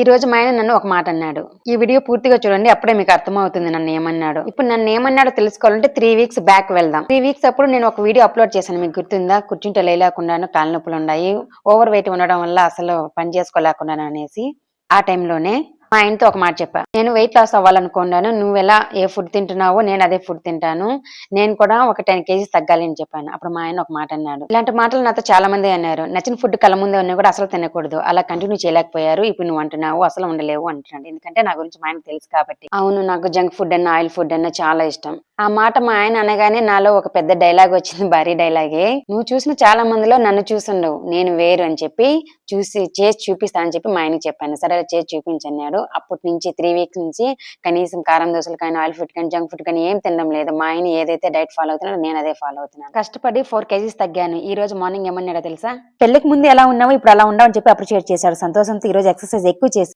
ఈ రోజు మా ఆయన నన్ను ఒక మాట అన్నాడు. ఈ వీడియో పూర్తిగా చూడండి, అప్పుడే మీకు అర్థమవుతుంది నన్ను ఏమన్నాడు. ఇప్పుడు నన్ను ఏమన్నాడో తెలుసుకోవాలంటే 3 వీక్స్ బ్యాక్ వెళ్దాం. 3 వీక్స్ అప్పుడు నేను ఒక వీడియో అప్లోడ్ చేశాను, మీకు గుర్తుందా? కూర్చుంటే లేకుండాను కాళ్ళ నొప్పులు ఉన్నాయి, ఓవర్ వెయిట్ ఉండడం వల్ల అసలు పని చేసుకోలేకున్నాను అనేసి. ఆ టైంలోనే మా ఆయనతో ఒక మాట చెప్పా. నేను వెయిట్ లాస్ అవ్వాలనుకున్నాను, నువ్వు ఎలా ఏ ఫుడ్ తింటున్నావో నేను అదే ఫుడ్ తింటాను, నేను కూడా ఒక 10 కేజీస్ తగ్గాలి అని చెప్పాను. అప్పుడు మా ఆయన ఒక మాట అన్నాడు. ఇలాంటి మాటలు నాతో చాలా మంది అన్నారు. నచ్చిన ఫుడ్ కళ్ళ ముందే ఉన్నా కూడా అసలు తినకూడదు, అలా కంటిన్యూ చేయలేకపోయారు, ఇప్పుడు నువ్వు అంటున్నావు అసలు ఉండలేవు అంటున్నాడు. ఎందుకంటే నా గురించి మా ఆయనకు తెలుసు కాబట్టి. అవును, నాకు జంక్ ఫుడ్ అన్న ఆయిల్ ఫుడ్ అన్న చాలా ఇష్టం. ఆ మాట మా ఆయన అనగానే నాలో ఒక పెద్ద డైలాగ్ వచ్చింది, భారీ డైలాగే. నువ్వు చూసిన చాలా మందిలో నన్ను చూసుండవు, నేను వేరు అని చెప్పి చేసి చూపిస్తా అని చెప్పి మా ఆయనకి చెప్పాను. సరే చేసి చూపించన్నాడు. అప్పటి నుంచి 3 వీక్స్ నుంచి కనీసం కారం దోశలు కానీ, ఆయిల్ ఫుడ్ కానీ, జంక్ ఫుడ్ కానీ ఏం తినడం లేదు. మా ఆయన ఏదైతే డైట్ ఫాలో అవుతున్నాడో నేను అదే ఫాలో అవుతున్నాను. కష్టపడి 4 కేజీస్ తగ్గాను. ఈ రోజు మార్నింగ్ ఏమన్నాడో తెలుసా? పెళ్లికి ముందు ఎలా ఉన్నావో ఇప్పుడు అలా ఉండవు అని చెప్పి అప్రిషియేట్ చేశాడు. సంతోషంతో ఈ రోజు ఎక్సర్సైజ్ ఎక్కువ చేసి